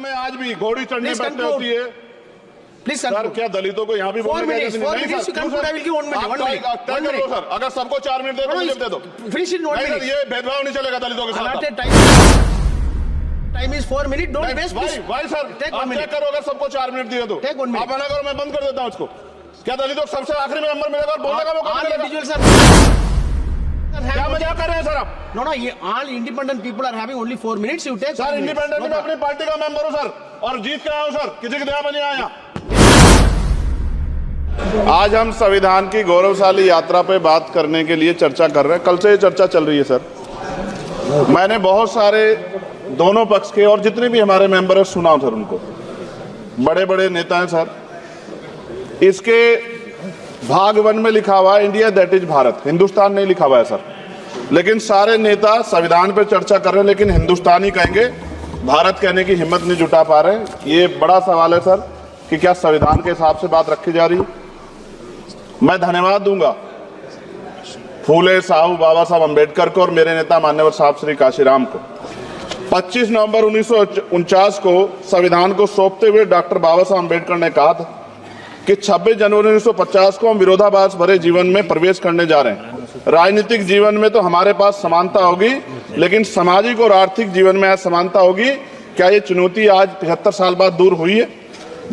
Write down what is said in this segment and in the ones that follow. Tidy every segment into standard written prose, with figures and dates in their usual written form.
में आज भी घोड़ी चढ़ने बैठते होती है। प्लीज सर, क्या दलितों को यहाँ भी बोलने का जैसे नहीं? नहीं सर, अगर सबको 4 मिनट दे दो। ये भेदभाव नहीं चलेगा दलितों के साथ। Time is 4 minute, don't waste. भाई सर, आप चेक करो, अगर सबको 4 मिनट दिए तो आप मना करो, मैं बंद कर देता हूँ उसको। क्या दलितों को सबसे आखिरी में नंबर मिलेगा और बोलने का मौका मिलेगा? क्या मजाक कर रहे हैं सर आप? नो, ये all independent people are having only 4 minutes. You take sir, independent में अपनी पार्टी का मेंबर हूँ सर, और जीत के आया हूँ सर, किसी की दया में नहीं आया। आज हम संविधान की गौरवशाली यात्रा पे बात करने के लिए चर्चा कर रहे हैं। कल से ये चर्चा चल रही है सर। मैंने बहुत सारे दोनों पक्ष के और जितने भी हमारे मेंबर हैं सुना सर, उनको बड़े बड़े नेता हैं सर। इसके भाग 1 में लिखा हुआ है India that is Bharat, Hindustan नहीं लिखा हुआ है सर। लेकिन सारे नेता संविधान पे चर्चा कर रहे हैं, लेकिन हिंदुस्तान ही कहेंगे, भारत कहने की हिम्मत नहीं जुटा पा रहे हैं। ये बड़ा सवाल है सर कि क्या संविधान के हिसाब से बात रखी जा रही है। मैं धन्यवाद दूंगा फूले साहू बाबा साहब अम्बेडकर को और मेरे नेता मान्यवर साहब श्री काशीराम को। 25 नवंबर 1949 को संविधान को सौंपते हुए डॉक्टर बाबा साहब अम्बेडकर ने कहा था कि 26 जनवरी 1950 को हम विरोधाभास भरे जीवन में प्रवेश करने जा रहे हैं। राजनीतिक जीवन में तो हमारे पास समानता होगी, लेकिन सामाजिक और आर्थिक जीवन में असमानता होगी। क्या ये चुनौती आज 75 साल बाद दूर हुई है?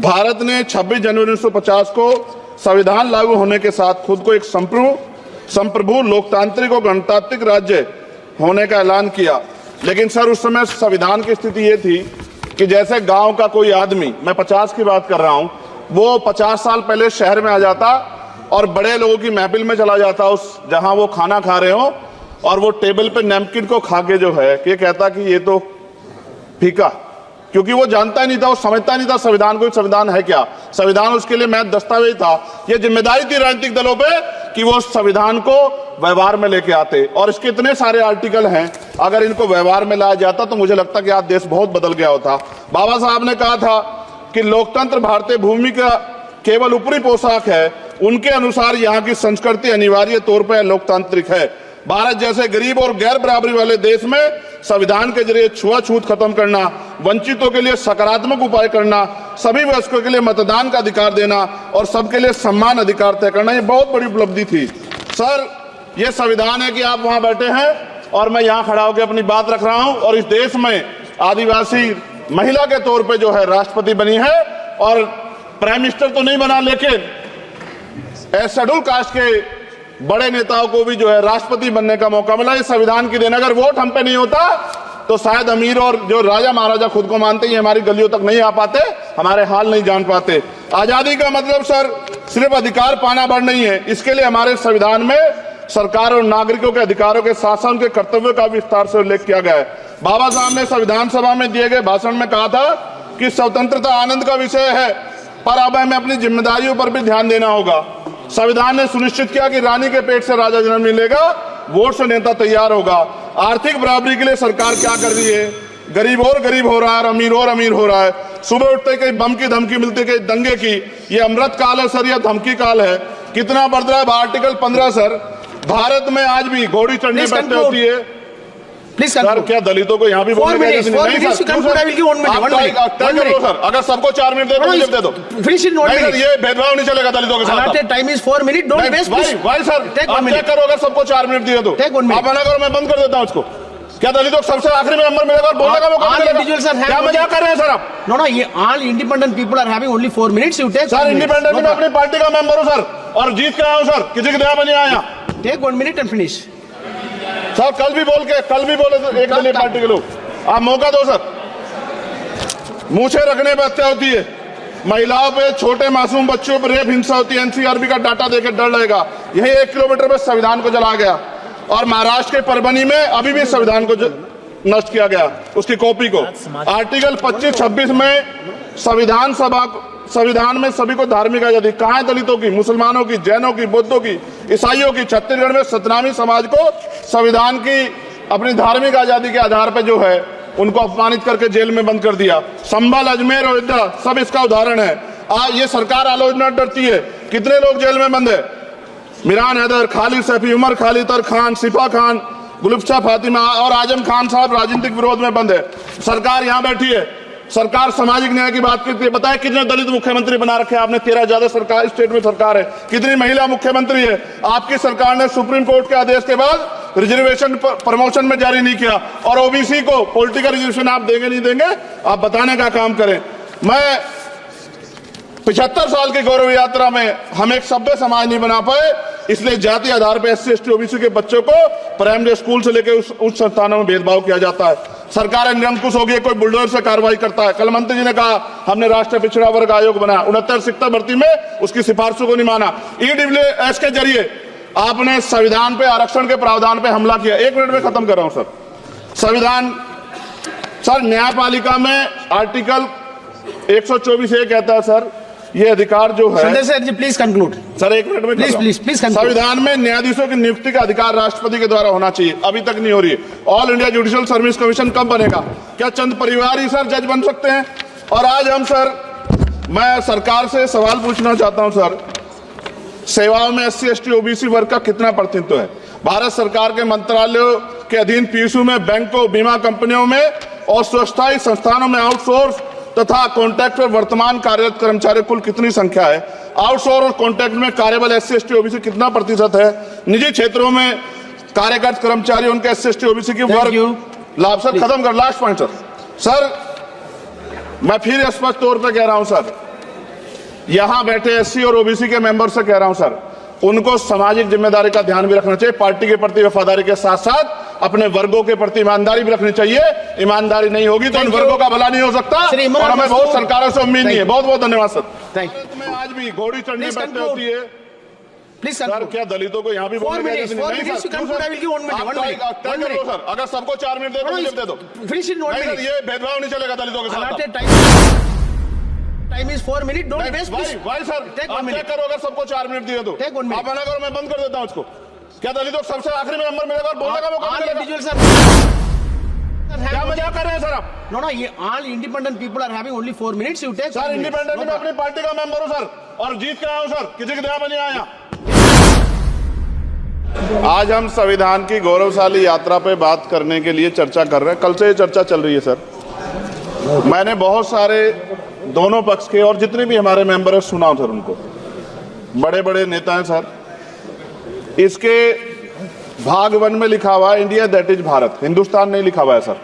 भारत ने 26 जनवरी 1950 को संविधान लागू होने के साथ खुद को एक संप्रभु लोकतांत्रिक और गणतांत्रिक राज्य होने का ऐलान किया। लेकिन सर, उस समय संविधान की स्थिति ये थी कि जैसे गांव का कोई आदमी, मैं 50 की बात कर रहा हूं, वो 50 साल पहले शहर में आ जाता और बड़े लोगों की महफिल में चला जाता, उस जहां वो खाना खा रहे हो, और वो टेबल पे नैपकिन को खा के जो है कि कहता कि ये तो फीका, क्योंकि वो जानता ही नहीं था, वो समझता नहीं था संविधान को, संविधान है क्या। संविधान उसके लिए महज दस्तावेज था। ये जिम्मेदारी थी राजनीतिक दलों पे कि वो संविधान को व्यवहार में लेके आते। और इसके इतने सारे आर्टिकल हैं, अगर इनको व्यवहार में लाया जाता तो मुझे लगता कि आज देश बहुत बदल गया होता। बाबा साहब ने कहा था कि लोकतंत्र भारतीय भूमि का केवल ऊपरी पोशाक है, उनके अनुसार यहाँ की संस्कृति अनिवार्य तौर पर लोकतांत्रिक है। भारत जैसे गरीब और गैर बराबरी वाले देश में संविधान के जरिए छुआछूत खत्म करना, वंचितों के लिए सकारात्मक उपाय करना, सभी वयस्कों के लिए मतदान का अधिकार देना और सबके लिए सम्मान अधिकार तय करना, ये बहुत बड़ी उपलब्धि थी सर। ये संविधान है कि आप वहां बैठे हैं और मैं यहाँ खड़ा होकर अपनी बात रख रहा हूं, और इस देश में आदिवासी महिला के तौर पे जो है राष्ट्रपति बनी है, और प्राइम मिनिस्टर तो नहीं बना, लेकिन शेड्यूल कास्ट के बड़े नेताओं को भी जो है राष्ट्रपति बनने का मौका मिला। इस संविधान की देन, अगर वोट हम पे नहीं होता तो शायद अमीर और जो राजा महाराजा खुद को मानते हैं हमारी गलियों तक नहीं आ पाते, हमारे हाल नहीं जान पाते। आजादी का मतलब सर सिर्फ अधिकार पाना भर नहीं है, इसके लिए हमारे संविधान में सरकार और नागरिकों के अधिकारों के साथ साथ उनके कर्तव्यों का विस्तार से उल्लेख किया गया है। बाबा साहब ने संविधान सभा में दिए गए भाषण में कहा था कि स्वतंत्रता आनंद का विषय है, पर अब हमें अपनी जिम्मेदारियों पर भी ध्यान देना होगा। संविधान ने सुनिश्चित किया कि रानी के पेट से राजा जन्म नहीं लेगा, वोट से नेता तैयार होगा। आर्थिक बराबरी के लिए सरकार क्या कर रही है? गरीब और गरीब हो रहा है और अमीर हो रहा है। सुबह उठते कहीं बम की धमकी मिलती, कहीं दंगे की। ये अमृत काल है सर या धमकी काल है? कितना बढ़ रहा है आर्टिकल 15 सर। भारत में आज भी घोड़ी चढ़ने बैठते होती है। प्लीज सर, क्या दलितों को यहाँ भी बोलने का जैसे नहीं? नहीं सर, अगर सबको 4 मिनट दे दो। ये भेदभाव नहीं चलेगा दलितों के साथ। Time is 4 minute, don't waste. भाई सर, आप चेक करो, अगर सबको 4 मिनट दिए तो आप मना करो, मैं बंद कर देता हूँ उसको। क्या दलितों को सबसे आखिरी में नंबर मिलेगा और बोलने का मौका मिलेगा? क्या मजाक कर रहे हैं सर आप? नो, ये all independent people are having only 4 minutes. You take sir, independent में अपनी पार्टी का मेंबर हूँ सर, और जीत के आया हूँ सर, किसी की दया में नहीं आया। Take 1 minute and finish. Sir, कल भी बोले एक दलीय पार्टी के लोग, आप मौका दो सर। मूछे रखने पर हत्या होती है, महिलाओं पे, छोटे मासूम बच्चों पर रेप हिंसा होती है। एनसीआरबी का डाटा देकर डर लगेगा। यही 1 किलोमीटर में संविधान को जला गया, और महाराष्ट्र के परभनी में अभी भी संविधान को नष्ट किया गया, उसकी कॉपी को। आर्टिकल 25-26 में संविधान में सभी को धार्मिक आजादी। कहाँ है दलितों की, मुसलमानों की, जैनों की, बौद्धों की, ईसाइयों की? छत्तीसगढ़ में सतनामी समाज को संविधान की अपनी धार्मिक आजादी के आधार पर जो है उनको अपमानित करके जेल में बंद कर दिया। संभल, अजमेर, अयोध्या सब इसका उदाहरण है। ये सरकार आलोचना डरती है। कितने लोग जेल में बंद है? मिरान हैदर, खालिद सैफी, उमर खालिद खान, सिफा खान, गुलफ्शा फातिमा और आजम खान साहब राजनीतिक विरोध में बंद है। सरकार यहाँ बैठी है, सरकार सामाजिक न्याय की बात करती है। बताए कितने दलित मुख्यमंत्री बना रखे हैं आपने? 13 ज्यादा सरकार स्टेट में सरकार है। कितनी महिला मुख्यमंत्री है? आपकी सरकार ने सुप्रीम कोर्ट के आदेश के बाद रिजर्वेशन प्रमोशन में जारी नहीं किया, और ओबीसी को पॉलिटिकल रिजर्वेशन आप देंगे नहीं देंगे, आप बताने का काम करें। मैं 75 साल की गौरव यात्रा में हम एक सभ्य समाज नहीं बना पाए, इसलिए जाति आधार पर SC ST OBC के बच्चों को प्राइमरी स्कूल से लेकर उच्च संस्थानों में भेदभाव किया जाता है। सरकार निरंकुश हो गई, कोई बुलडोजर से कार्रवाई करता है। कल मंत्री जी ने कहा हमने राष्ट्रीय पिछड़ा वर्ग आयोग बनाया, 69 शिक्षक भर्ती में उसकी सिफारिशों को नहीं माना। EWS के जरिए आपने संविधान पे आरक्षण के प्रावधान पे हमला किया। 1 मिनट में खत्म कर रहा हूं सर। संविधान सर न्यायपालिका में आर्टिकल 124A कहता है सर, ये अधिकार जो है। Sanjay sir ji please conclude sir 1 minute में प्लीज संविधान में न्यायाधीशों की नियुक्ति का अधिकार राष्ट्रपति के द्वारा होना चाहिए, अभी तक नहीं हो रही है। All India judicial service commission कब बनेगा? क्या चंद परिवार ही सर जज बन सकते हैं? और आज हम सर, मैं सरकार से सवाल पूछना चाहता हूं सर, सेवाओं में SC ST OBC वर्ग का कितना प्रतिनिधित्व है? भारत सरकार के मंत्रालयों के अधीन PSU में, बैंकों, बीमा कंपनियों में और स्वच्छता संस्थानों में आउटसोर्स तथा कॉन्ट्रैक्ट पर वर्तमान कार्यरत कर्मचारी कुल कितनी संख्या है? आउटसोर्स और कॉन्ट्रैक्ट में कार्यबल SC ST OBC कितना प्रतिशत है? निजी क्षेत्रों में कार्यरत कर्मचारी उनके SC ST OBC की वर्ग लाभ। सर खत्म कर, लास्ट पॉइंट सर मैं फिर स्पष्ट तौर पर कह रहा हूं सर, यहां बैठे SC और OBC के मेंबर से कह रहा हूं सर, उनको सामाजिक जिम्मेदारी का ध्यान भी रखना चाहिए। पार्टी के प्रति वफादारी के साथ साथ अपने वर्गों के प्रति ईमानदारी भी रखनी चाहिए। ईमानदारी नहीं होगी तो उन वर्गों का भला नहीं हो सकता, और हमें बहुत सरकारों से उम्मीद नहीं है। बहुत बहुत धन्यवाद सर। में आज भी घोड़ी चढ़नी बैठनी होती है। प्लीज सर क्या दलितों को यहाँ भी बोलने का जैसे नहीं सर? सर अगर सबको 4 मिनट दे दो, ये भेदभाव नहीं चलेगा दलितों के साथ। Time is 4 minute, don't waste. भाई सर आप चेक करो, अगर सबको 4 मिनट दिए तो आप मना करो, मैं बंद कर देता हूँ इसको। क्या दलितों को सबसे आखिरी में नंबर मिलेगा और बोलने का मौका मिलेगा? क्या मजाक कर रहे हैं सर आप? नो ये all independent people are having only 4 minutes, you take. Sir independent में अपनी पार्टी का मेंबर हूं सर, और जीत के आया हूं सर, किसी की दया में नहीं आया। आज हम संविधान की गौरवशाली यात्रा पे बात करने के लिए चर्चा कर रहे हैं। कल से ये चर्चा चल रही है सर। मैंने बहुत सारे दोनों पक्ष के और जितने भी हमारे मेंबर हैं सुना सर, उनको बड़े बड़े नेता हैं सर। इसके भाग 1 में लिखा हुआ है India that is Bharat, Hindustan नहीं लिखा हुआ है सर।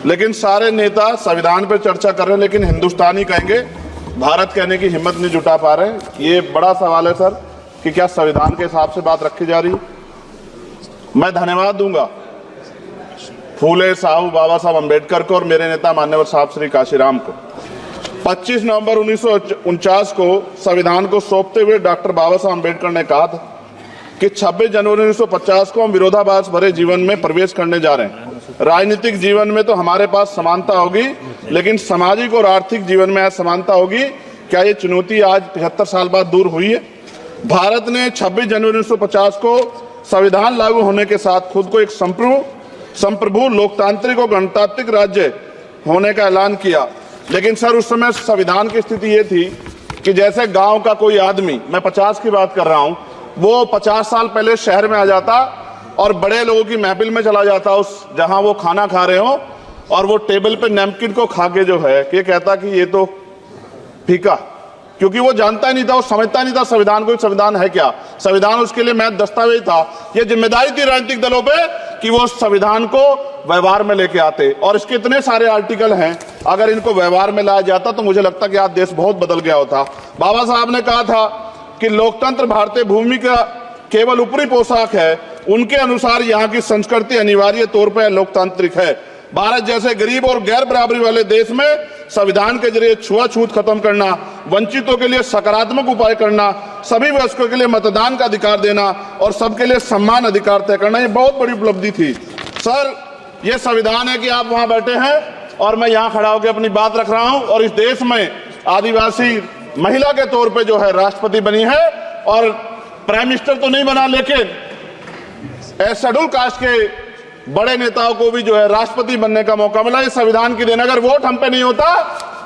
लेकिन सारे नेता संविधान पर चर्चा कर रहे हैं, लेकिन हिंदुस्तान ही कहेंगे, भारत कहने की हिम्मत नहीं जुटा पा रहे हैं। ये बड़ा सवाल है सर कि क्या संविधान के हिसाब से बात रखी जा रही है। मैं धन्यवाद दूंगा फूले साहब बाबा साहब अम्बेडकर को और मेरे नेता मान्यवर साहब श्री काशीराम को। 25 नवंबर 1949 को संविधान को सौंपते हुए डॉक्टर बाबा साहब अम्बेडकर ने कहा था कि 26 जनवरी 1950 को हम विरोधाभास भरे जीवन में प्रवेश करने जा रहे हैं। राजनीतिक जीवन में तो हमारे पास समानता होगी, लेकिन सामाजिक और आर्थिक जीवन में असमानता होगी। क्या ये चुनौती आज 75 साल बाद दूर हुई है? भारत ने 26 जनवरी 1950 को संविधान लागू होने के साथ खुद को एक संप्रभु लोकतांत्रिक और गणतांत्रिक राज्य होने का ऐलान किया। लेकिन सर उस समय संविधान की स्थिति ये थी कि जैसे गांव का कोई आदमी, मैं 50 की बात कर रहा हूं, वो 50 साल पहले शहर में आ जाता और बड़े लोगों की महफिल में चला जाता, उस जहां वो खाना खा रहे हो, और वो टेबल पे नैपकिन को खा के जो है कि कहता कि ये तो फीका, क्योंकि वो जानता ही नहीं था, वो समझता नहीं था संविधान को, संविधान है क्या। संविधान उसके लिए महज दस्तावेज था। ये जिम्मेदारी थी राजनीतिक दलों पे कि वो संविधान को व्यवहार में लेके आते। और इसके इतने सारे आर्टिकल हैं, अगर इनको व्यवहार में लाया जाता तो मुझे लगता कि आज देश बहुत बदल गया होता। बाबा साहब ने कहा था कि लोकतंत्र भारतीय भूमि का केवल ऊपरी पोशाक है, उनके अनुसार यहाँ की संस्कृति अनिवार्य तौर पर लोकतांत्रिक है। भारत जैसे गरीब और गैर बराबरी वाले देश में संविधान के जरिए छुआछूत खत्म करना, वंचितों के लिए सकारात्मक उपाय करना, सभी वयस्कों के लिए मतदान का अधिकार देना और सबके लिए सम्मान अधिकार तय करना, ये बहुत बड़ी उपलब्धि थी। सर ये संविधान है कि आप वहां बैठे हैं और मैं यहाँ खड़ा होकर अपनी बात रख रहा हूं, और इस देश में आदिवासी महिला के तौर पे जो है राष्ट्रपति बनी है, और प्राइम मिनिस्टर तो नहीं बना, लेकिन शेड्यूल कास्ट के बड़े नेताओं को भी जो है राष्ट्रपति बनने का मौका मिला। इस संविधान की देन, अगर वोट हम पे नहीं होता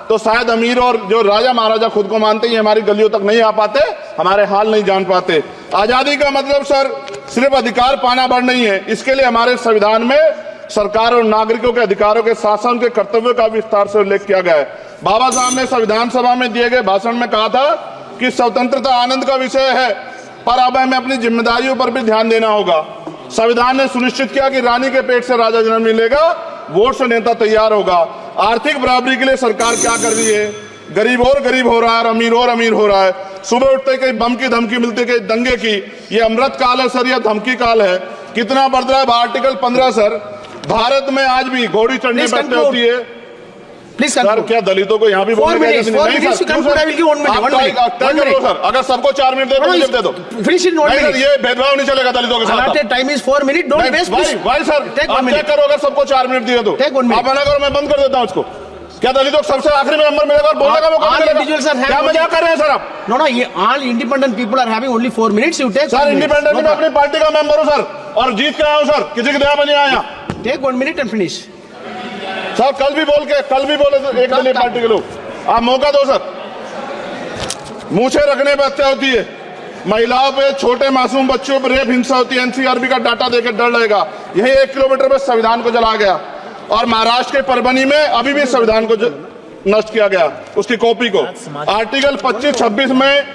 तो शायद अमीर और जो राजा महाराजा खुद को मानते हैं हमारी गलियों तक नहीं आ पाते, हमारे हाल नहीं जान पाते। आजादी का मतलब सर सिर्फ अधिकार पाना भर नहीं है, इसके लिए हमारे संविधान में सरकार और नागरिकों के अधिकारों के शासन के कर्तव्यों का विस्तार से उल्लेख किया गया है। बाबा साहब ने संविधान सभा में दिए गए भाषण में कहा था कि स्वतंत्रता आनंद का विषय है, पर अब हमें अपनी जिम्मेदारियों पर भी ध्यान देना होगा। संविधान ने सुनिश्चित किया कि रानी के पेट से राजा जन्म नहीं लेगा, वोट से नेता तैयार होगा। आर्थिक बराबरी के लिए सरकार क्या कर रही है? गरीब और गरीब हो रहा है और अमीर हो रहा है। सुबह उठते कहीं बम की धमकी मिलती, कहीं दंगे की। ये अमृत काल है सर या धमकी काल है? कितना बढ़ रहा है आर्टिकल 15 सर। भारत में आज भी घोड़ी चढ़ने बैठते होती है। प्लीज सर, क्या दलितों को यहाँ भी बोलने का इजाजत नहीं? नहीं सर, अगर सबको 4 मिनट दे दो। सर, ये भेदभाव नहीं चलेगा दलितों के साथ। Time is 4 minute. Don't waste. भाई सर, आप चेक करो, अगर सबको 4 मिनट दिए तो आप मना करो, मैं बंद कर देता हूँ इसको। क्या दलितों को सबसे आखिरी में नंबर मिलेगा और बोलने का मौका मिलेगा? क्या मजाक कर रहे हैं सर आप? नो, ये all independent people are having only 4 minutes. You take. Sir, independent में अपनी पार्टी का मेंबर हूँ सर, और जीत के आया हूँ सर, किसी की दया में नहीं आया। Take 1 minute and finish. Sir, कल भी बोले तो एक दलीय पार्टी के लोग, आप मौका दो सर। मूछे रखने पर हत्या होती है, महिलाओं पे, छोटे मासूम बच्चों पर रेप हिंसा होती है। एनसीआरबी का डाटा देकर डर लगेगा। यही 1 किलोमीटर में संविधान को जला गया, और महाराष्ट्र के परभनी में अभी भी संविधान को नष्ट किया गया, उसकी कॉपी को। आर्टिकल 25-26 में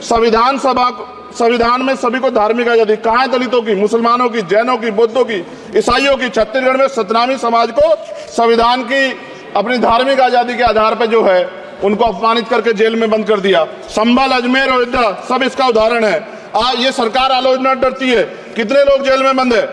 संविधान में सभी को धार्मिक आजादी। कहाँ है दलितों की, मुसलमानों की, जैनों की, बौद्धों की, ईसाइयों की? छत्तीसगढ़ में सतनामी समाज को संविधान की अपनी धार्मिक आजादी के आधार पर जो है उनको अपमानित करके जेल में बंद कर दिया। संभल, अजमेर, अयोध्या सब इसका उदाहरण है। ये सरकार आलोचना डरती है। कितने लोग जेल में बंद है?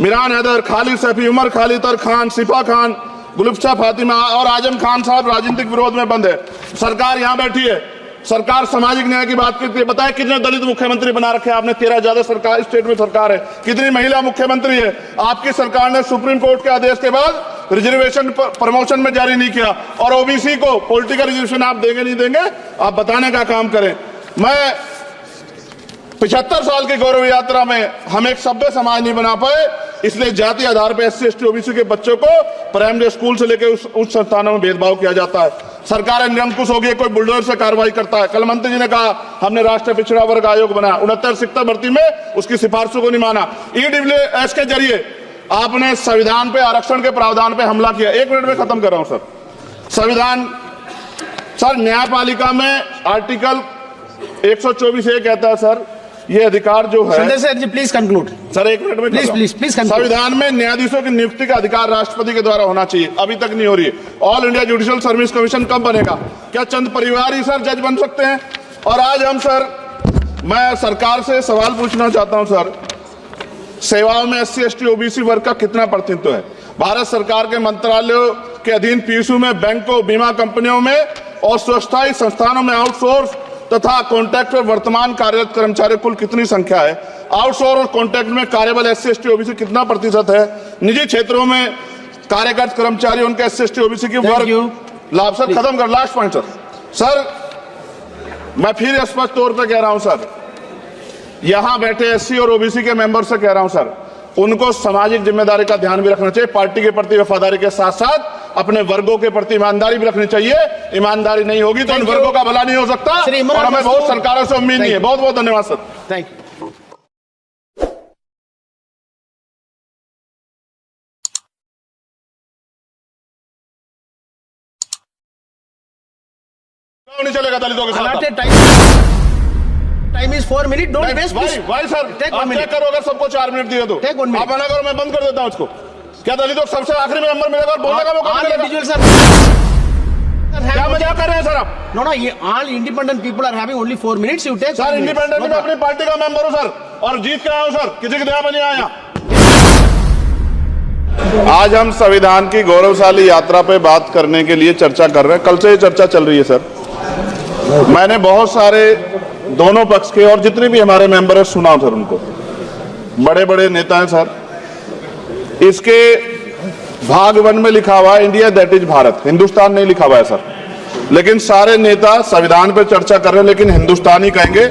मिरान हैदर, खालिद सैफी, उमर खालिद खान, सिफा खान, गुलफ्शा फातिमा और आजम खान साहब राजनीतिक विरोध में बंद है। सरकार यहाँ बैठी है, सरकार सामाजिक न्याय की बात करती है। बताए कितने दलित मुख्यमंत्री बना रखे हैं आपने? 13 ज्यादा सरकार स्टेट में सरकार है। कितनी महिला मुख्यमंत्री है? आपकी सरकार ने सुप्रीम कोर्ट के आदेश के बाद रिजर्वेशन प्रमोशन में जारी नहीं किया, और ओबीसी को पॉलिटिकल रिजर्वेशन आप देंगे नहीं देंगे, आप बताने का काम करें। मैं 75 साल की गौरव यात्रा में हम एक सभ्य समाज नहीं बना पाए, इसलिए जाति आधार पर SC ST OBC के बच्चों को प्राइमरी स्कूल से लेकर उच्च संस्थानों में भेदभाव किया जाता है। सरकार निरंकुश हो गई, कोई बुलडोजर से कार्रवाई करता है। कल मंत्री जी ने कहा हमने राष्ट्रीय पिछड़ा वर्ग आयोग बनाया, 69 शिक्षक भर्ती में उसकी सिफारिशों को नहीं माना। EWS के जरिए आपने संविधान पे, आरक्षण के प्रावधान पे हमला किया। 1 मिनट में खत्म कर रहा हूं सर। संविधान सर, न्यायपालिका में आर्टिकल 124 ये कहता है सर, ये अधिकार जो है। Sir ji please conclude. Sir 1 minute में प्लीज संविधान में न्यायाधीशों की नियुक्ति का अधिकार राष्ट्रपति के द्वारा होना चाहिए, अभी तक नहीं हो रही है। All India judicial service commission कब बनेगा? क्या चंद परिवार ही सर जज बन सकते हैं? और आज हम सर, मैं सरकार से सवाल पूछना चाहता हूं सर, सेवाओं में SC ST OBC वर्ग का कितना प्रतिनिधित्व है? भारत सरकार के मंत्रालयों के अधीन PSU में, बैंकों, बीमा कंपनियों में और स्वास्थ्य संस्थानों में आउटसोर्स तथा कॉन्ट्रैक्ट पर वर्तमान कार्यरत कर्मचारियों कुल कितनी संख्या है? आउटसोर्स और कॉन्ट्रैक्ट में कार्यबल SC ST OBC कितना प्रतिशत है? निजी क्षेत्रों में कार्यरत कर्मचारी, उनके SC ST OBC की वर्ग लाभ। सर खत्म कर, लास्ट पॉइंट सर, मैं फिर स्पष्ट तौर पर कह रहा हूं सर, यहां बैठे SC और OBC के मेंबर से कह रहा हूं सर, उनको सामाजिक जिम्मेदारी का ध्यान भी रखना चाहिए। पार्टी के प्रति वफादारी के साथ साथ अपने वर्गों के प्रति ईमानदारी भी रखनी चाहिए। ईमानदारी नहीं होगी तो उन वर्गों का भला नहीं हो सकता, और हमें बहुत सरकारों से उम्मीद नहीं है। बहुत बहुत धन्यवाद सर। Thank you. नहीं चलेगा दलितों के साथ। Time is 4 minute. Don't waste. भाई सर, आप चेक करो, अगर सबको 4 मिनट दिए तो आप मना करो, मैं बंद कर देता हूँ इसको। क्या दलितों को सबसे आखिरी में नंबर मिलेगा और बोलने का मौका मिलेगा? क्या मजाक कर रहे हैं सर आप? नो, ये all independent people are having only 4 minutes. You take. Sir, independent में अपनी पार्टी का मेंबर हूँ सर, और जीत के आया हूँ सर, किसी की दया में नहीं आया। आज हम संविधान की गौरवशाली यात्रा पे बात करने के लिए चर्चा कर रहे हैं। कल से ये चर्चा चल रही है सर। मैंने बहुत सारे दोनों पक्ष के और जितने भी हमारे मेंबर है सुना सर, उनको बड़े बड़े नेता हैं सर। इसके भाग 1 में लिखा हुआ है India that is Bharat, Hindustan नहीं लिखा हुआ है सर। लेकिन सारे नेता संविधान पर चर्चा कर रहे हैं, लेकिन हिंदुस्तानी कहेंगे,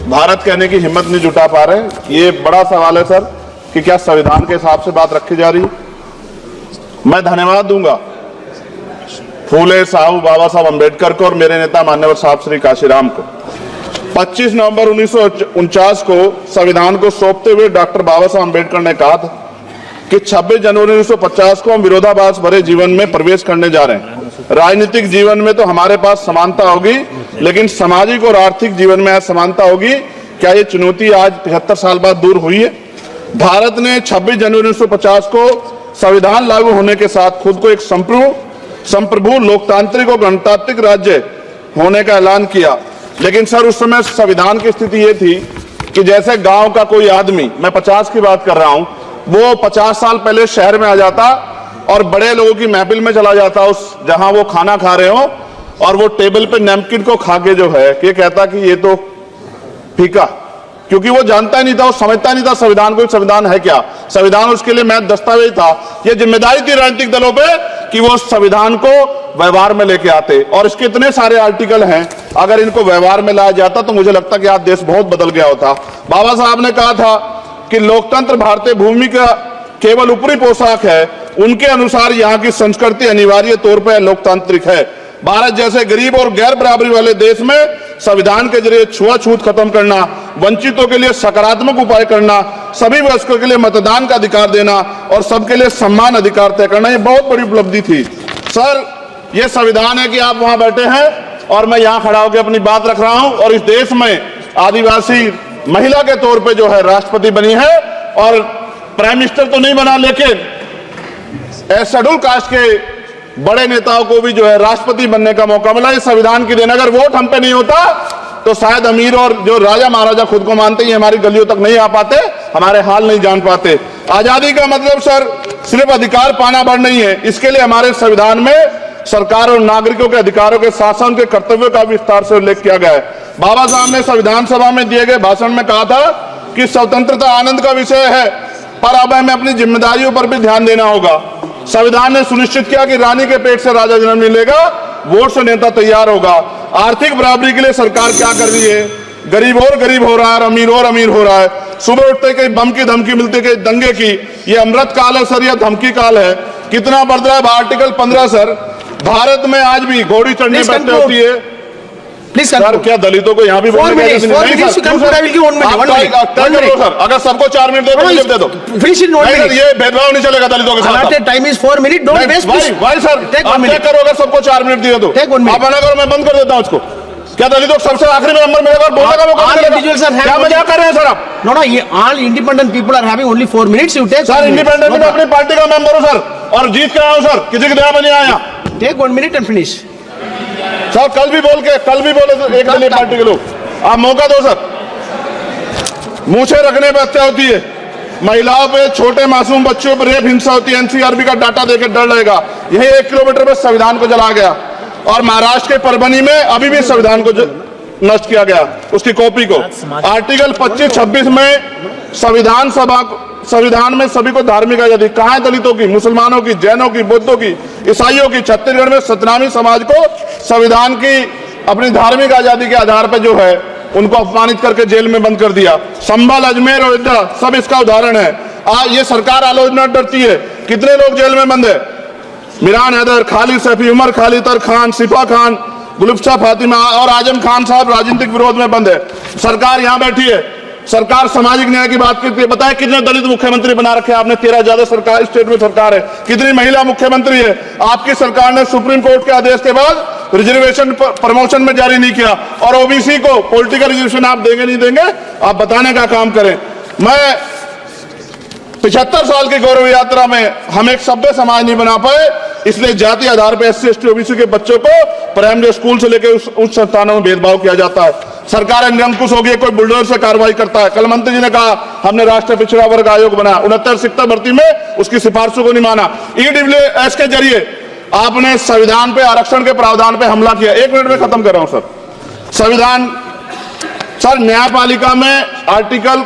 भारत कहने की हिम्मत नहीं जुटा पा रहे। ये बड़ा सवाल है सर कि क्या संविधान के हिसाब से बात रखी जा रही है। मैं धन्यवाद दूंगा फूले साहब बाबा साहब अम्बेडकर को और मेरे नेता मान्यवर साहब श्री काशीराम को। 25 नवंबर 1949 को संविधान को सौंपते हुए डॉक्टर बाबा साहब अम्बेडकर ने कहा था कि 26 जनवरी 1950 को हम विरोधाभास भरे जीवन में प्रवेश करने जा रहे हैं। राजनीतिक जीवन में तो हमारे पास समानता होगी, लेकिन सामाजिक और आर्थिक जीवन में असमानता होगी। क्या ये चुनौती आज 75 साल बाद दूर हुई है? भारत ने 26 जनवरी 1950 को संविधान लागू होने के साथ खुद को एक संप्रभु लोकतांत्रिक और गणतांत्रिक राज्य होने का ऐलान किया। लेकिन सर, उस समय संविधान की स्थिति ये थी कि जैसे गांव का कोई आदमी, मैं 50 की बात कर रहा हूं, वो 50 साल पहले शहर में आ जाता और बड़े लोगों की महफिल में चला जाता, उस जहां वो खाना खा रहे हो, और वो टेबल पे नैपकिन को खा के जो है कि कहता कि ये तो फीका, क्योंकि वो जानता ही नहीं था, वो समझता नहीं था संविधान को, संविधान है क्या। संविधान उसके लिए महज दस्तावेज था। ये जिम्मेदारी थी राजनीतिक दलों पे कि वो संविधान को व्यवहार में लेके आते। और इसके इतने सारे आर्टिकल हैं, अगर इनको व्यवहार में लाया जाता तो मुझे लगता कि आज देश बहुत बदल गया होता। बाबा साहब ने कहा था कि लोकतंत्र भारतीय भूमि का केवल ऊपरी पोशाक है, उनके अनुसार यहाँ की संस्कृति अनिवार्य तौर पर लोकतांत्रिक है। भारत जैसे गरीब और गैर बराबरी वाले देश में संविधान के जरिए छुआछूत खत्म करना, वंचितों के लिए सकारात्मक उपाय करना, सभी वयस्कों के लिए मतदान का अधिकार देना और सबके लिए सम्मान अधिकार तय करना, ये बहुत बड़ी उपलब्धि थी। सर, ये संविधान है कि आप वहां बैठे हैं और मैं यहां खड़ा होकर अपनी बात रख रहा हूं, और इस देश में आदिवासी महिला के तौर पे जो है राष्ट्रपति बनी है, और प्राइम मिनिस्टर तो नहीं बना, लेकिन शेड्यूल कास्ट के बड़े नेताओं को भी जो है राष्ट्रपति बनने का मौका मिला। इस संविधान की देन, अगर वोट हम पे नहीं होता तो शायद अमीर और जो राजा महाराजा खुद को मानते हैं हमारी गलियों तक नहीं आ पाते, हमारे हाल नहीं जान पाते। आजादी का मतलब सर सिर्फ अधिकार पाना भर नहीं है, इसके लिए हमारे संविधान में सरकार और नागरिकों के अधिकारों के साथ साथ उनके कर्तव्यों का विस्तार से उल्लेख किया गया है। बाबा साहब ने संविधान सभा में दिए गए भाषण में कहा था कि स्वतंत्रता आनंद का विषय है, पर अब हमें अपनी जिम्मेदारियों पर भी ध्यान देना होगा। संविधान ने सुनिश्चित किया कि रानी के पेट से राजा जन्म नहीं लेगा, वोट से नेता तैयार होगा। आर्थिक बराबरी के लिए सरकार क्या कर रही है? गरीब और गरीब हो रहा है, अमीर और अमीर हो रहा है। सुबह उठते कहीं बम की धमकी मिलती, कहीं दंगे की। ये अमृत काल है सर, यह धमकी काल है। कितना बढ़ रहा है आर्टिकल 15 सर। भारत में आज भी घोड़ी चढ़ने बैठते होती है। प्लीज सर, क्या दलितों को यहाँ भी बोलने सर, अगर सबको 4 मिनट दे दो, ये भेदभाव नहीं चलेगा दलितों के साथ। Time is 4 minute, don't waste. भाई सर, आप क्या करो, अगर सबको 4 मिनट दिए तो आप मना करो, मैं बंद कर देता हूँ उसको। क्या दलितों को सबसे आखिरी में नंबर मिलेगा? बोलने का मौका मिलेगा? क्या मजाक कर रहे हैं सर आप? नो, ये all independent people are having only 4 minutes. You take sir, independent में अपनी पार्टी का मेंबर हूँ सर, और जीत के आया हूँ सर, किसी की दया में नहीं आया। Take 1 minute and finish. Sir, कल भी बोले तो एक दलीय पार्टी के लोग, आप मौका दो सर। मूछे रखने पर हत्या होती है, महिलाओं पे, छोटे मासूम बच्चों पर रेप हिंसा होती है। एनसीआरबी का डाटा देकर डर लगेगा। यही 1 किलोमीटर में संविधान को जला गया, और महाराष्ट्र के परभनी में अभी भी संविधान को नष्ट किया गया, उसकी कॉपी को। आर्टिकल 25-26 में संविधान में सभी को धार्मिक आजादी। कहां है दलितों की, मुसलमानों की, जैनों की, बौद्धों की, ईसाइयों की? छत्तीसगढ़ में सतनामी समाज को संविधान की अपनी धार्मिक आजादी के आधार पर जो है उनको अपमानित करके जेल में बंद कर दिया। संभल, अजमेर, अयोध्या सब इसका उदाहरण है। आज ये सरकार आलोचना डरती है। कितने लोग जेल में बंद है? मिरान हैदर, खालिद सैफी, उमर खालिद खान, सिफा खान, गुलफ्शा फातिमा और आजम खान साहब राजनीतिक विरोध में बंद है। सरकार यहाँ बैठी है, सरकार सामाजिक न्याय की बात करती है। बताए कितने दलित मुख्यमंत्री बना रखे हैं आपने? 13 ज्यादा सरकार स्टेट में सरकार है। कितनी महिला मुख्यमंत्री है? आपकी सरकार ने सुप्रीम कोर्ट के आदेश के बाद रिजर्वेशन प्रमोशन में जारी नहीं किया, और ओबीसी को पॉलिटिकल रिजर्वेशन आप देंगे नहीं देंगे, आप बताने का काम करें। मैं 75 साल की गौरव यात्रा में हम एक सभ्य समाज नहीं बना पाए, इसलिए जाति आधार पर SC ST OBC के बच्चों को प्राइमरी स्कूल से लेकर उच्च संस्थानों में भेदभाव किया जाता है। सरकार निरंकुश हो गई, कोई बुलडोजर से कार्रवाई करता है। कल मंत्री जी ने कहा हमने राष्ट्रीय पिछड़ा वर्ग आयोग बनाया, 69 शिक्षक भर्ती में उसकी सिफारिशों को नहीं माना। EWS के जरिए आपने संविधान पे, आरक्षण के प्रावधान पे हमला किया। 1 मिनट में खत्म कर रहा हूं सर। संविधान सर, न्यायपालिका में आर्टिकल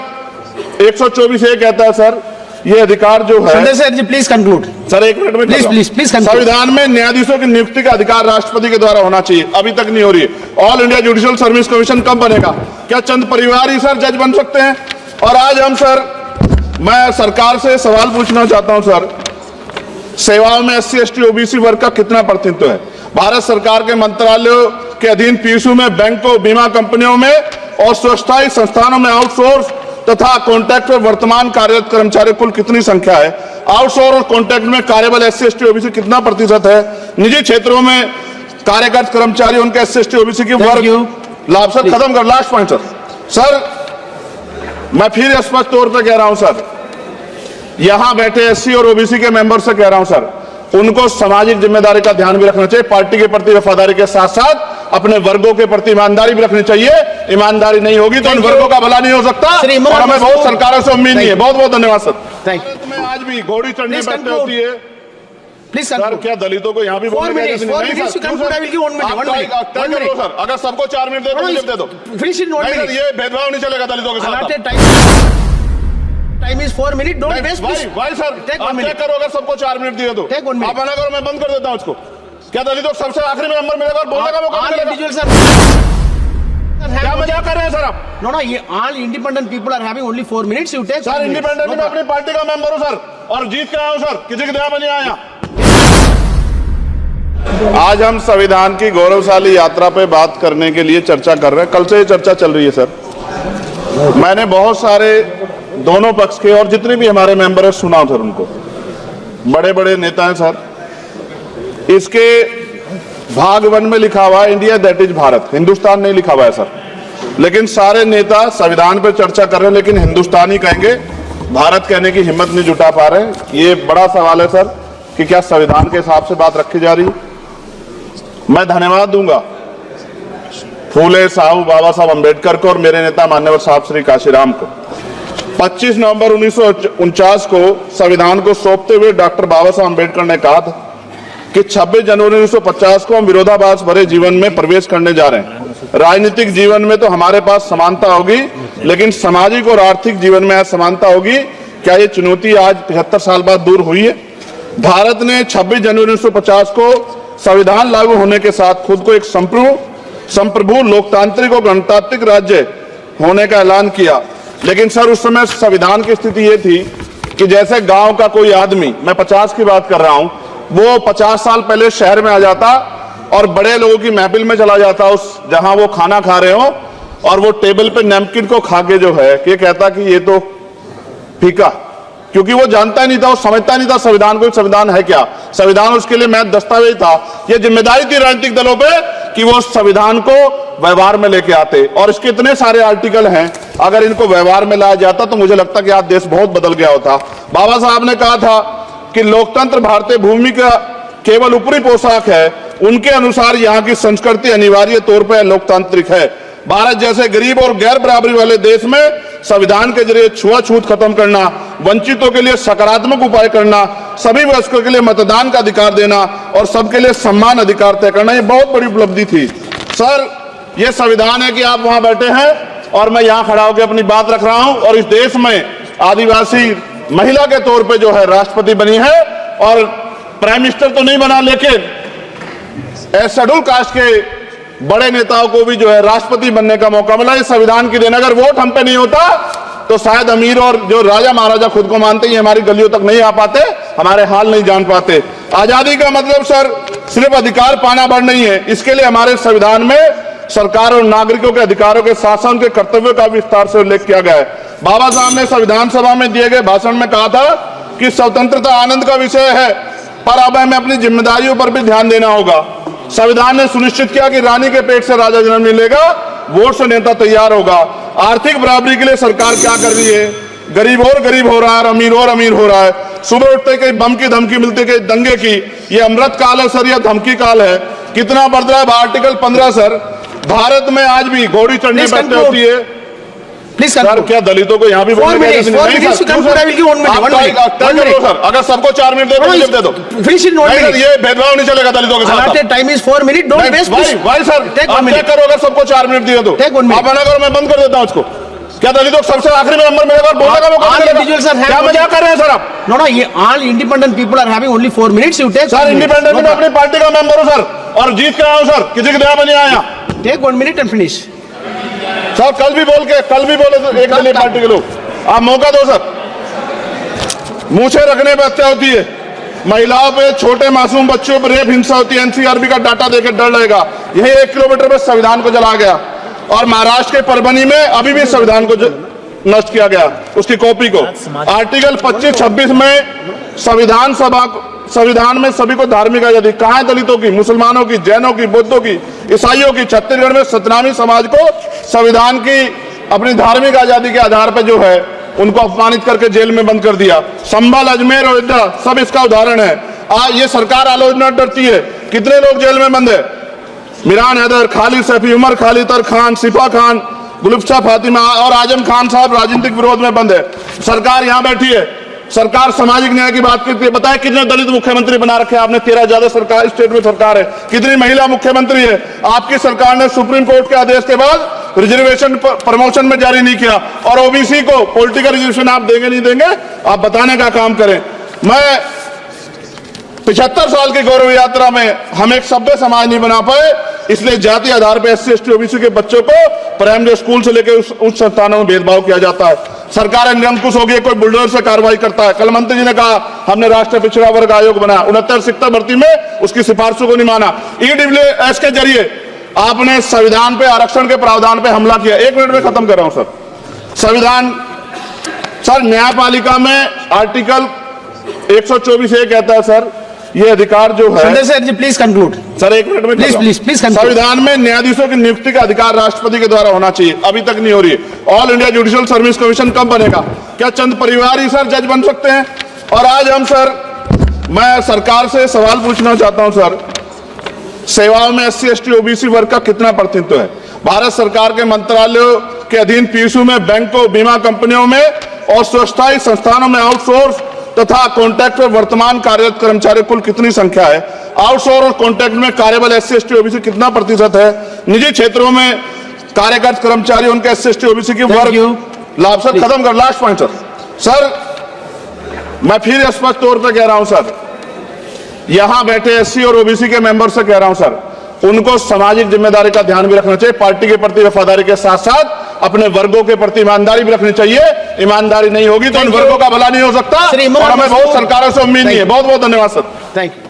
124 ये कहता है सर, ये अधिकार जो है sir ji please conclude sir, 1 minute में प्लीज संविधान में न्यायाधीशों की नियुक्ति का अधिकार राष्ट्रपति के द्वारा होना चाहिए, अभी तक नहीं हो रही है। All India judicial service commission कब बनेगा? क्या चंद परिवार ही सर जज बन सकते हैं? और आज हम सर, मैं सरकार से सवाल पूछना चाहता हूं सर, सेवाओं में SC ST OBC वर्ग का कितना प्रतिनिधित्व है? भारत सरकार के मंत्रालयों के अधीन PSU में, बैंकों, बीमा कंपनियों में और स्वच्छता संस्थानों में आउटसोर्स तथा कॉन्ट्रैक्ट में वर्तमान कार्यरत कर्मचारी कुल कितनी संख्या है, आउटसोर्स और कॉन्ट्रैक्ट में कार्यबल SC ST OBC कितना प्रतिशत है, निजी क्षेत्रों में कार्यरत कर्मचारी उनके SC ST OBC की वर्ग लाभ। सर खत्म कर, लास्ट पॉइंट सर मैं फिर स्पष्ट तौर पर कह रहा हूं सर, यहां बैठे SC और OBC के मेंबर से कह रहा हूं सर, उनको सामाजिक जिम्मेदारी का ध्यान भी रखना चाहिए, पार्टी के प्रति वफादारी के साथ साथ अपने वर्गों के प्रति ईमानदारी भी रखनी चाहिए। ईमानदारी नहीं होगी तो उन वर्गों का भला नहीं हो सकता और हमें बहुत सरकारों से उम्मीद नहीं है। बहुत बहुत धन्यवाद सर। भारत में आज भी घोड़ी चढ़नी बैठती होती है। प्लीज सर क्या दलितों को यहाँ भी बोलने का सर, अगर सबको 4 मिनट दे दो मुझे दे दो, ये भेदभाव नहीं चलेगा दलितों के साथ। Time is 4 minutes. Don't waste. Why sir? आप चेक करो, अगर सबको 4 मिनट दिए तो आप मना करो, मैं बंद कर देता हूँ इसको। क्या दलितों को सबसे आखिरी में नंबर मिलेगा और बोलने का मौका मिलेगा? क्या मजाक कर रहे हैं सर आप? No, ये all independent people are having only 4 minutes. You take. Sir independent में अपनी पार्टी का मेंबर हूँ सर, और जीत के आया हूँ सर, किसी के दया में नहीं आया। आज हम संविधान की गौरवशाली यात्रा पे बात करने के लिए चर्चा कर रहे हैं। कल से ये चर्चा चल रही है सर। मैंने बहुत सारे दोनों पक्ष के और जितने भी हमारे मेंबर है सुना सर, उनको बड़े बड़े नेता हैं सर। इसके भाग 1 में लिखा हुआ है India that is Bharat, Hindustan नहीं लिखा हुआ है सर। लेकिन सारे नेता संविधान पर चर्चा कर रहे हैं लेकिन हिंदुस्तान ही कहेंगे, भारत कहने की हिम्मत नहीं जुटा पा रहे। ये बड़ा सवाल है सर कि क्या संविधान के हिसाब से बात रखी जा रही है। मैं धन्यवाद दूंगा फूले साहब बाबा साहब अम्बेडकर को और मेरे नेता मान्यवर साहब श्री काशीराम को। 25 नवंबर 1949 को संविधान को सौंपते हुए डॉक्टर बाबा साहब अम्बेडकर ने कहा था कि 26 जनवरी 1950 को हम विरोधाभास भरे जीवन में प्रवेश करने जा रहे हैं। राजनीतिक जीवन में तो हमारे पास समानता होगी, लेकिन सामाजिक और आर्थिक जीवन में असमानता होगी। क्या ये चुनौती आज 75 साल बाद दूर हुई है? भारत ने 26 जनवरी 1950 को संविधान लागू होने के साथ खुद को एक संप्रभु लोकतांत्रिक और गणतांत्रिक राज्य होने का ऐलान किया। लेकिन सर उस समय संविधान की स्थिति ये थी कि जैसे गांव का कोई आदमी, मैं 50 की बात कर रहा हूं, वो 50 साल पहले शहर में आ जाता और बड़े लोगों की महफिल में चला जाता, उस जहां वो खाना खा रहे हो, और वो टेबल पे नैपकिन को खा के जो है ये कहता कि ये तो फीका, क्योंकि वो जानता ही नहीं था, वो समझता नहीं था संविधान को, संविधान है क्या। संविधान उसके लिए महज दस्तावेज था। ये जिम्मेदारी थी राजनीतिक दलों पे कि वो संविधान को व्यवहार में लेके आते, और इसके इतने सारे आर्टिकल हैं, अगर इनको व्यवहार में लाया जाता तो मुझे लगता कि आज देश बहुत बदल गया होता। बाबा साहब ने कहा था कि लोकतंत्र भारतीय भूमि का केवल ऊपरी पोशाक है, उनके अनुसार यहाँ की संस्कृति अनिवार्य तौर पर लोकतांत्रिक है। भारत जैसे गरीब और गैर बराबरी वाले देश में संविधान के जरिए छुआछूत खत्म करना, वंचितों के लिए सकारात्मक उपाय करना, सभी वयस्कों के लिए मतदान का अधिकार देना और सबके लिए सम्मान अधिकार तय करना, ये बहुत बड़ी उपलब्धि थी सर। ये संविधान है कि आप वहां बैठे हैं और मैं यहां खड़ा होकर अपनी बात रख रहा हूं, और इस देश में आदिवासी महिला के तौर पे जो है राष्ट्रपति बनी है, और प्राइम मिनिस्टर तो नहीं बना, लेकिन शेड्यूल कास्ट के बड़े नेताओं को भी जो है राष्ट्रपति बनने का मौका मिला। इस संविधान की देन, अगर वोट हम पे नहीं होता तो शायद अमीर और जो राजा महाराजा खुद को मानते हैं हमारी गलियों तक नहीं आ पाते, हमारे हाल नहीं जान पाते। आजादी का मतलब सर सिर्फ अधिकार पाना बढ़ नहीं है, इसके लिए हमारे संविधान में सरकार और नागरिकों के अधिकारों के साथ साथ उनके कर्तव्यों का विस्तार से उल्लेख किया गया है। बाबा साहब ने संविधान सभा में दिए गए भाषण में कहा था कि स्वतंत्रता आनंद का विषय है, पर अब हमें अपनी जिम्मेदारियों पर भी ध्यान देना होगा। संविधान ने सुनिश्चित किया कि रानी के पेट से राजा जन्म नहीं लेगा, वोट से नेता तैयार होगा। आर्थिक बराबरी के लिए सरकार क्या कर रही है? गरीब और गरीब हो रहा है, अमीर और अमीर हो रहा है। सुबह उठते कहीं बम की धमकी मिलती, कहीं दंगे की। ये अमृत काल है सर या धमकी काल है? कितना बढ़ रहा है आर्टिकल 15 सर। भारत में आज भी घोड़ी चढ़नी बैठती होती है। सर क्या दलितों को यहाँ भी बोलने का सर, अगर सबको 4 मिनट दे दो मुझे दे दो, ये भेदभाव नहीं चलेगा दलितों के साथ। Time is 4 minutes. Don't waste. भाई सर आप चेक करो, अगर सबको 4 मिनट दिए तो आप मना करो, मैं बंद कर देता हूँ इसको। क्या दलितों को सबसे आखिरी में नंबर मिलेगा और बोलने का मौका मिलेगा? क्या मजाक कर रहे हैं सर आप? No, ये all independent people are having only 4 minutes. You take. Sir independent में अपनी पार्टी का मेंबर हूँ सर, और जीत के आया हूँ सर, किसी की दया में नहीं आया। Take 1 minute and finish. Sir कल भी बोले तो एक दलीय पार्टी के लोग, आप मौका दो सर। मूछे रखने पर हत्या होती है, महिलाओं पे, छोटे मासूम बच्चों पर रेप हिंसा होती है। एनसीआरबी का डाटा देकर डर लगेगा। यही 1 किलोमीटर में संविधान को जला गया, और महाराष्ट्र के परभनी में अभी भी संविधान को नष्ट किया गया उसकी कॉपी को। आर्टिकल 25-26 में संविधान में सभी को धार्मिक आजादी, कहाँ है दलितों की, मुसलमानों की, जैनों की, बौद्धों की, ईसाइयों की? छत्तीसगढ़ में सतनामी समाज को संविधान की अपनी धार्मिक आजादी के आधार पर जो है उनको अपमानित करके जेल में बंद कर दिया। संभल, अजमेर, अयोध्या सब इसका उदाहरण है। आज ये सरकार आलोचना डरती है। कितने लोग जेल में बंद है? मिरान हैदर, खालिद सैफी, उमर खालिद खान, सिफा खान, गुलफ्शा फातिमा और आजम खान साहब राजनीतिक विरोध में बंद है। सरकार यहां बैठी है, सरकार सामाजिक न्याय की बात करती है। बताए कितने दलित मुख्यमंत्री बना रखे हैं आपने? 13 ज्यादा सरकार स्टेट में सरकार है। कितनी महिला मुख्यमंत्री है? आपकी सरकार ने सुप्रीम कोर्ट के आदेश के बाद रिजर्वेशन प्रमोशन में जारी नहीं किया, और ओबीसी को पॉलिटिकल रिजर्वेशन आप देंगे नहीं देंगे, आप बताने का काम करें। मैं 75 साल की गौरव यात्रा में हम एक सभ्य समाज नहीं बना पाए, इसलिए जाति आधार पर SC ST OBC के बच्चों को प्राइमरी स्कूल से लेकर उच्च संस्थानों में भेदभाव किया जाता है। सरकार निरंकुश हो गई, कोई बुलडोजर से कार्रवाई करता है। कल मंत्री जी ने कहा हमने राष्ट्रीय पिछड़ा वर्ग आयोग बनाया, 69 शिक्षक भर्ती में उसकी सिफारिशों को नहीं माना। EWS के जरिए आपने संविधान पे, आरक्षण के प्रावधान पे हमला किया। 1 मिनट में खत्म कर रहा हूं सर। संविधान सर, न्यायपालिका में आर्टिकल 124 ये कहता है सर, ये अधिकार जो है, प्लीज कंक्लूड सर 1 मिनट में, प्लीज संविधान में न्यायाधीशों की नियुक्ति का अधिकार राष्ट्रपति के द्वारा होना चाहिए, अभी तक नहीं हो रही है। All India judicial service commission कब बनेगा? क्या चंद परिवार ही सर जज बन सकते हैं? और आज हम सर, मैं सरकार से सवाल पूछना चाहता हूं सर, सेवाओं में SC ST OBC वर्ग का कितना प्रतिनिधित्व है? भारत सरकार के मंत्रालयों के अधीन PSU में, बैंकों, बीमा कंपनियों में और स्वच्छता संस्थानों में आउटसोर्स तथा कॉन्ट्रैक्ट में वर्तमान कार्यरत कर्मचारी कुल कितनी संख्या है? आउटसोर्स और कॉन्ट्रैक्ट में कार्यबल SC ST OBC कितना प्रतिशत है? निजी क्षेत्रों में कार्यरत कर्मचारी, उनके SC ST OBC की वर्ग लाभ। सर खत्म कर, लास्ट पॉइंट सर, मैं फिर स्पष्ट तौर पर कह रहा हूं सर, यहां बैठे SC और OBC के मेंबर से कह रहा हूं सर, उनको सामाजिक जिम्मेदारी का ध्यान भी रखना चाहिए। पार्टी के प्रति वफादारी के साथ साथ अपने वर्गों के प्रति ईमानदारी भी रखनी चाहिए। ईमानदारी नहीं होगी तो उन वर्गों का भला नहीं हो सकता, और हमें बहुत सरकारों से उम्मीद नहीं है। बहुत बहुत धन्यवाद सर। Thank you.